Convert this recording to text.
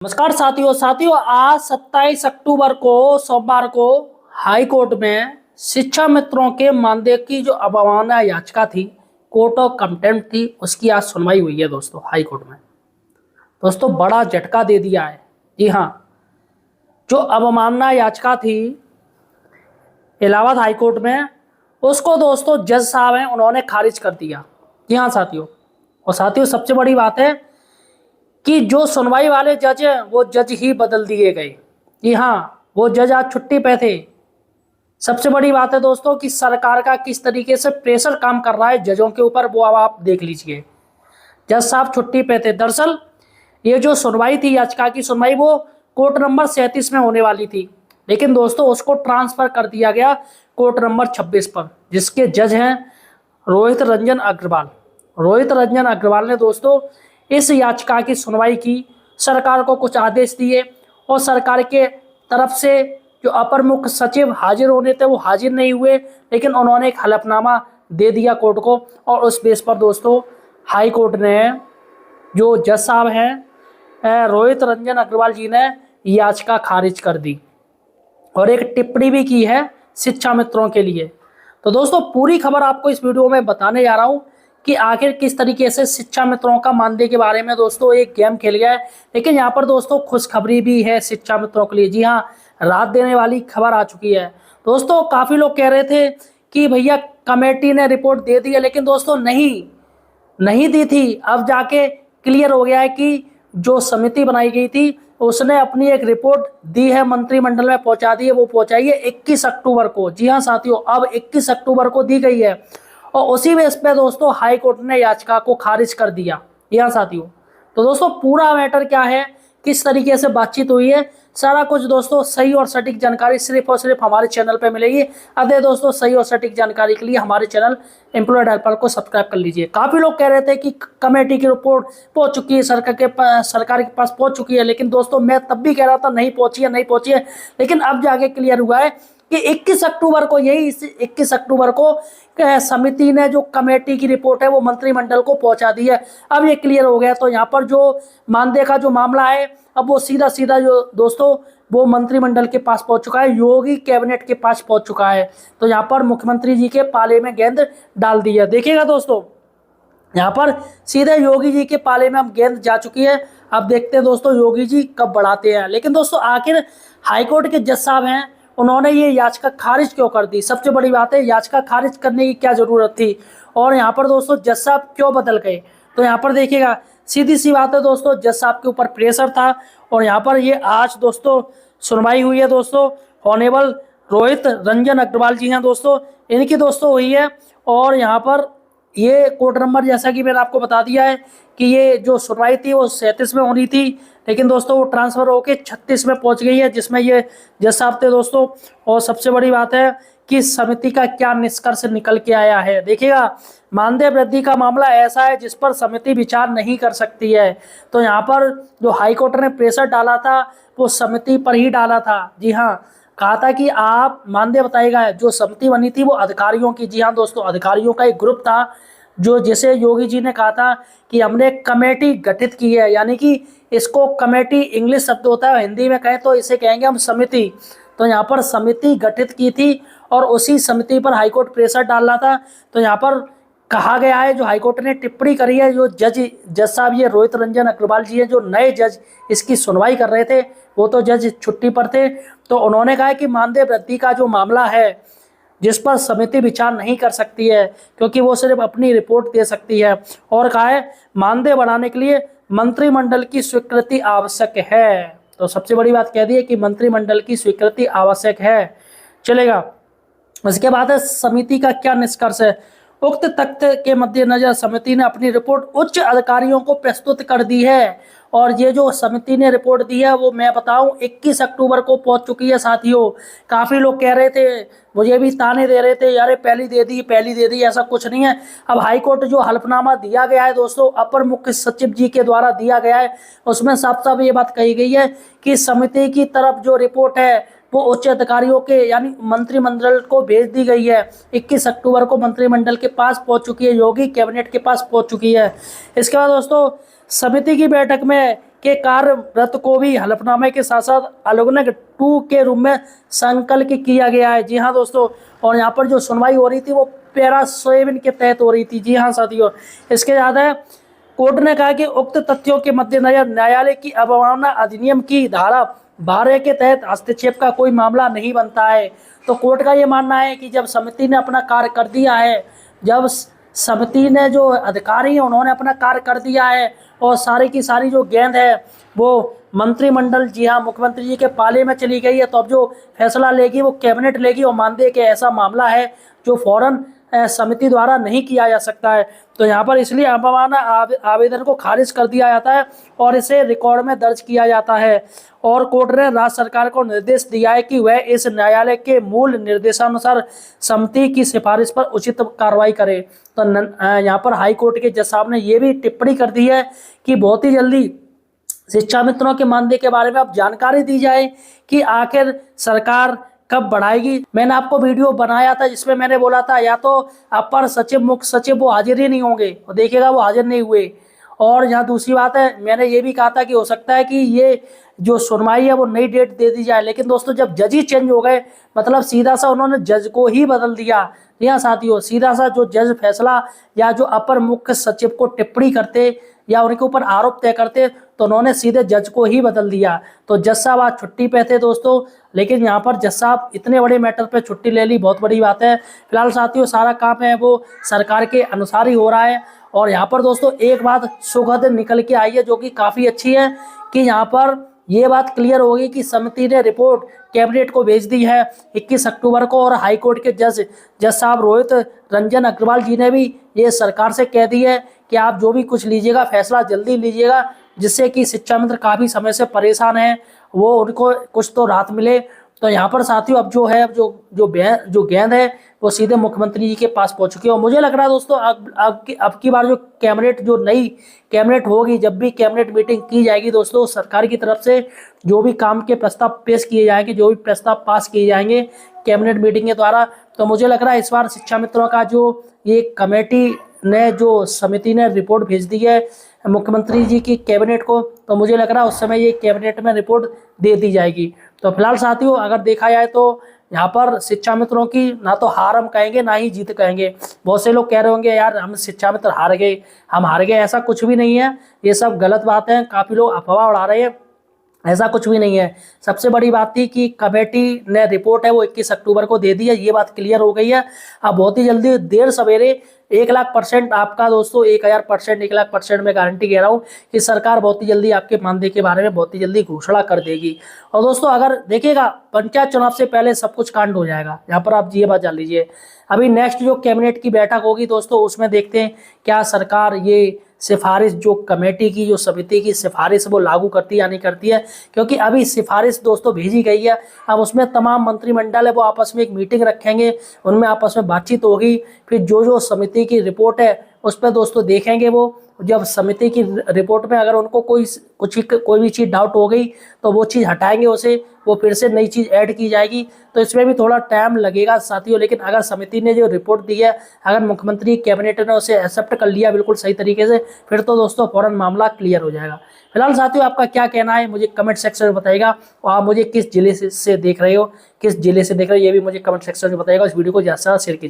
नमस्कार साथियों आज 27 अक्टूबर को सोमवार को हाई कोर्ट में शिक्षा मित्रों के मानदेय की जो अवमानना याचिका थी, कोर्ट ऑफ कंटेम्प्ट थी, उसकी आज सुनवाई हुई है दोस्तों हाई कोर्ट में। दोस्तों बड़ा झटका दे दिया है। जी हाँ, जो अवमानना याचिका थी इलाहाबाद हाई कोर्ट में, उसको दोस्तों जज साहब हैं उन्होंने खारिज कर दिया। जी हाँ साथियों, और साथियों सबसे बड़ी बात है कि जो सुनवाई वाले जज हैं वो जज ही बदल दिए गए। जी हाँ, वो जज आज छुट्टी पे थे। सबसे बड़ी बात है दोस्तों कि सरकार का किस तरीके से प्रेशर काम कर रहा है जजों के ऊपर, वो अब आप देख लीजिए। जज साहब छुट्टी पे थे। दरअसल ये जो सुनवाई थी, याचिका की सुनवाई, वो कोर्ट नंबर 37 में होने वाली थी, लेकिन दोस्तों उसको ट्रांसफर कर दिया गया कोर्ट नंबर 26 पर, जिसके जज हैं रोहित रंजन अग्रवाल। रोहित रंजन अग्रवाल ने दोस्तों इस याचिका की सुनवाई की, सरकार को कुछ आदेश दिए और सरकार के तरफ से जो अपर मुख्य सचिव हाजिर होने थे वो हाजिर नहीं हुए, लेकिन उन्होंने एक हलफनामा दे दिया कोर्ट को, और उस बेस पर दोस्तों हाई कोर्ट ने जो जज साहब हैं रोहित रंजन अग्रवाल जी ने याचिका खारिज कर दी और एक टिप्पणी भी की है शिक्षा मित्रों के लिए। तो दोस्तों पूरी खबर आपको इस वीडियो में बताने जा रहा हूँ कि आखिर किस तरीके से शिक्षा मित्रों का मानदेय के बारे में दोस्तों एक गेम खेल गया है। लेकिन यहाँ पर दोस्तों खुशखबरी भी है शिक्षा मित्रों के लिए। जी हाँ, राहत देने वाली खबर आ चुकी है। दोस्तों काफ़ी लोग कह रहे थे कि भैया कमेटी ने रिपोर्ट दे दी है, लेकिन दोस्तों नहीं दी थी। अब जाके क्लियर हो गया है कि जो समिति बनाई गई थी उसने अपनी एक रिपोर्ट दी है, मंत्रिमंडल में पहुंचा दी है। वो पहुंचाई है 21 अक्टूबर को। जी हाँ साथियों, अब 21 अक्टूबर को दी गई है और उसी बेस पे दोस्तों हाई कोर्ट ने याचिका को खारिज कर दिया। जी हाँ साथियों, तो दोस्तों पूरा मैटर क्या है, किस तरीके से बातचीत हुई है, सारा कुछ दोस्तों सही और सटीक जानकारी सिर्फ और सिर्फ हमारे चैनल पे मिलेगी। अतः दोस्तों सही और सटीक जानकारी के लिए हमारे चैनल एम्प्लॉयड हेल्पर को सब्सक्राइब कर लीजिए। काफ़ी लोग कह रहे थे कि कमेटी की रिपोर्ट पहुंच चुकी है, सरकार के पास पहुंच चुकी है, लेकिन दोस्तों मैं तब भी कह रहा था नहीं पहुंची है। लेकिन अब जाके क्लियर हुआ है कि 21 अक्टूबर को, यही 21 अक्टूबर को समिति ने जो कमेटी की रिपोर्ट है वो मंत्रिमंडल को पहुंचा दी है। अब ये क्लियर हो गया। तो यहाँ पर जो मानदेय का जो मामला है, अब वो सीधा जो दोस्तों वो मंत्रिमंडल के पास पहुंच चुका है, योगी कैबिनेट के पास पहुंच चुका है। तो यहाँ पर मुख्यमंत्री जी के पाले में गेंद डाल दी है। देखिएगा दोस्तों, यहाँ पर सीधे योगी जी के पाले में अब गेंद जा चुकी है। अब देखते हैं दोस्तों योगी जी कब बढ़ाते हैं। लेकिन दोस्तों आखिर हाईकोर्ट के जज साहब हैं, उन्होंने ये याचिका खारिज क्यों कर दी? सबसे बड़ी बात है, याचिका खारिज करने की क्या जरूरत थी और यहाँ पर दोस्तों जज साहब क्यों बदल गए? तो यहाँ पर देखिएगा, सीधी सी बात है दोस्तों, जज साहब के ऊपर प्रेशर था और यहाँ पर ये आज दोस्तों सुनवाई हुई है। दोस्तों ऑनेबल रोहित रंजन अग्रवाल जी हैं दोस्तों, इनकी दोस्तों हुई है। और यहाँ पर ये कोर्ट नंबर, जैसा कि मैंने आपको बता दिया है कि ये जो सुनवाई थी वो 37 में होनी थी, लेकिन दोस्तों वो ट्रांसफ़र होकर 36 में पहुंच गई है, जिसमें ये जज साहब थे दोस्तों। और सबसे बड़ी बात है कि समिति का क्या निष्कर्ष निकल के आया है। देखिएगा, मानदेय वृद्धि का मामला ऐसा है जिस पर समिति विचार नहीं कर सकती है। तो यहाँ पर जो हाईकोर्ट ने प्रेशर डाला था वो समिति पर ही डाला था। जी हाँ, कहा था कि आप मानदेय बताइएगा। जो समिति बनी थी वो अधिकारियों की, जी हाँ दोस्तों, अधिकारियों का एक ग्रुप था, जो जैसे योगी जी ने कहा था कि हमने कमेटी गठित की है, यानी कि इसको कमेटी इंग्लिश शब्द होता है, हिंदी में कहें तो इसे कहेंगे हम समिति। तो यहाँ पर समिति गठित की थी और उसी समिति पर हाईकोर्ट प्रेशर डाल रहा था। तो यहाँ पर कहा गया है, जो हाईकोर्ट ने टिप्पणी करी है, जो जज साहब ये रोहित रंजन अग्रवाल जी हैं, जो नए जज इसकी सुनवाई कर रहे थे, वो तो जज छुट्टी पर थे। तो उन्होंने कहा कि मानदेय वृद्धि का जो मामला है जिस पर समिति विचार नहीं कर सकती है, क्योंकि वो सिर्फ अपनी रिपोर्ट दे सकती है, और कहा है मानदेय बढ़ाने के लिए मंत्रिमंडल की स्वीकृति आवश्यक है। तो सबसे बड़ी बात कह दी है कि मंत्रिमंडल की स्वीकृति आवश्यक है, चलेगा। इसके बाद है समिति का क्या निष्कर्ष है। उक्त तथ्य के मद्देनजर समिति ने अपनी रिपोर्ट उच्च अधिकारियों को प्रस्तुत कर दी है, और ये जो समिति ने रिपोर्ट दी है वो मैं बताऊं 21 अक्टूबर को पहुंच चुकी है साथियों। काफ़ी लोग कह रहे थे, मुझे भी ताने दे रहे थे, यार पहली दे दी, ऐसा कुछ नहीं है। अब हाईकोर्ट जो हलफनामा दिया गया है दोस्तों, अपर मुख्य सचिव जी के द्वारा दिया गया है, उसमें साफ साफ ये बात कही गई है कि समिति की तरफ जो रिपोर्ट है वो उच्च अधिकारियों के यानी मंत्रिमंडल को भेज दी गई है। 21 अक्टूबर को मंत्रिमंडल के पास पहुंच चुकी है, योगी कैबिनेट के पास पहुंच चुकी है। इसके बाद दोस्तों समिति की बैठक में के कार्यरत को भी हलफनामे के साथ साथ अवलोकन 2 के रूप में संकल्प किया गया है। जी हाँ दोस्तों, और यहाँ पर जो सुनवाई हो रही थी वो पैरा 7 के तहत हो रही थी। जी हाँ साथियों, इसके ज़्यादा कोर्ट ने कहा कि उक्त तथ्यों के मद्देनजर न्यायालय की अवमानना अधिनियम की धारा 12 के तहत हस्तक्षेप का कोई मामला नहीं बनता है। तो कोर्ट का ये मानना है कि जब समिति ने अपना कार्य कर दिया है, जब समिति ने जो अधिकारी हैं उन्होंने अपना कार्य कर दिया है और सारी की सारी जो गेंद है वो मंत्रिमंडल, जी हाँ, मुख्यमंत्री जी के पाले में चली गई है, तो अब जो फैसला लेगी वो कैबिनेट लेगी। और मानदेय के ऐसा मामला है जो फौरन समिति द्वारा नहीं किया जा सकता है। तो यहाँ पर इसलिए अवमानना आवेदन को खारिज कर दिया जाता है और इसे रिकॉर्ड में दर्ज किया जाता है। और कोर्ट ने राज्य सरकार को निर्देश दिया है कि वह इस न्यायालय के मूल निर्देशानुसार समिति की सिफारिश पर उचित कार्रवाई करे। तो यहाँ पर हाई कोर्ट के जज साहब ने ये भी टिप्पणी कर दी है कि बहुत ही जल्दी शिक्षा मित्रों के मानदेय के बारे में अब जानकारी दी जाए कि आखिर सरकार कब बढ़ाएगी। मैंने आपको वीडियो बनाया था जिसमें मैंने बोला था या तो अपर सचिव, मुख्य सचिव वो हाजिर ही नहीं होंगे, और देखिएगा वो हाजिर नहीं हुए। और यहाँ दूसरी बात है, मैंने ये भी कहा था कि हो सकता है कि ये जो सुनवाई है वो नई डेट दे दी जाए, लेकिन दोस्तों जब जज ही चेंज हो गए, मतलब सीधा सा उन्होंने जज को ही बदल दिया। यहाँ साथियों, सीधा सा जो जज फैसला या जो अपर मुख्य सचिव को टिप्पणी करते या उनके ऊपर आरोप तय करते, तो उन्होंने सीधे जज को ही बदल दिया। तो जज साहब आज छुट्टी पे थे दोस्तों, लेकिन यहाँ पर जज साहब इतने बड़े मैटर पे छुट्टी ले ली, बहुत बड़ी बात है। फिलहाल साथियों सारा काम है वो सरकार के अनुसार ही हो रहा है। और यहाँ पर दोस्तों एक बात सुखद निकल के आई है जो कि काफ़ी अच्छी है, कि यहाँ पर ये बात क्लियर होगी कि समिति ने रिपोर्ट कैबिनेट को भेज दी है 21 अक्टूबर को। और हाईकोर्ट के जज साहब रोहित रंजन अग्रवाल जी ने भी ये सरकार से कह दी है कि आप जो भी कुछ लीजिएगा फैसला जल्दी लीजिएगा, जिससे कि शिक्षा मित्र काफ़ी समय से परेशान हैं, वो उनको कुछ तो राहत मिले। तो यहाँ पर साथियों अब जो है जो गेंद है वो सीधे मुख्यमंत्री जी के पास पहुंच चुकी है। और मुझे लग रहा है दोस्तों अब की बार जो कैबिनेट, जो नई कैबिनेट होगी, जब भी कैबिनेट मीटिंग की जाएगी दोस्तों, सरकार की तरफ से जो भी काम के प्रस्ताव पेश किए जाएंगे, जो भी प्रस्ताव पास किए जाएंगे कैबिनेट मीटिंग के द्वारा, तो मुझे लग रहा है इस बार शिक्षा मित्रों का जो ये कमेटी ने, जो समिति ने रिपोर्ट भेज दी है मुख्यमंत्री जी की कैबिनेट को, तो मुझे लग रहा है उस समय ये कैबिनेट में रिपोर्ट दे दी जाएगी। तो फिलहाल साथियों अगर देखा जाए तो यहाँ पर शिक्षा मित्रों की ना तो हार हम कहेंगे ना ही जीत कहेंगे। बहुत से लोग कह रहे होंगे यार हम शिक्षा मित्र हार गए, हम हार गए, ऐसा कुछ भी नहीं है, ये सब गलत बात है, काफ़ी लोग अफवाह उड़ा रहे हैं, ऐसा कुछ भी नहीं है। सबसे बड़ी बात थी कि कमेटी ने रिपोर्ट है वो 21 अक्टूबर को दे दी है, ये बात क्लियर हो गई है। अब बहुत ही जल्दी देर सवेरे 1,00,000% आपका दोस्तों 1,000%, 1,00,000% में गारंटी कह रहा हूँ कि सरकार बहुत ही जल्दी आपके मानदेय के बारे में बहुत ही जल्दी घोषणा कर देगी। और दोस्तों अगर देखिएगा पंचायत चुनाव से पहले सब कुछ कांड हो जाएगा, यहाँ पर आप ये बात जान लीजिए। अभी नेक्स्ट जो कैबिनेट की बैठक होगी दोस्तों, उसमें देखते हैं क्या सरकार ये सिफारिश, जो कमेटी की, जो समिति की सिफारिश वो लागू करती है या नहीं करती है। क्योंकि अभी सिफारिश दोस्तों भेजी गई है, अब उसमें तमाम मंत्रिमंडल है वो आपस में एक मीटिंग रखेंगे, उनमें आपस में बातचीत होगी, फिर जो समिति की रिपोर्ट है उस पर दोस्तों देखेंगे। वो जब समिति की रिपोर्ट में अगर उनको कोई भी चीज़ डाउट हो गई तो वो चीज़ हटाएंगे, उसे वो फिर से नई चीज़ ऐड की जाएगी। तो इसमें भी थोड़ा टाइम लगेगा साथियों, लेकिन अगर समिति ने जो रिपोर्ट दी है, अगर मुख्यमंत्री कैबिनेट ने उसे एक्सेप्ट कर लिया बिल्कुल सही तरीके से, फिर तो दोस्तों फौरन मामला क्लियर हो जाएगा। फिलहाल साथियों आपका क्या कहना है मुझे कमेंट सेक्शन में बताइएगा, और आप मुझे किस जिले से देख रहे हो, किस जिले से देख रहे हो ये भी मुझे कमेंट सेक्शन में बताइएगा। इस वीडियो को ज़्यादा से ज़्यादा शेयर कीजिए।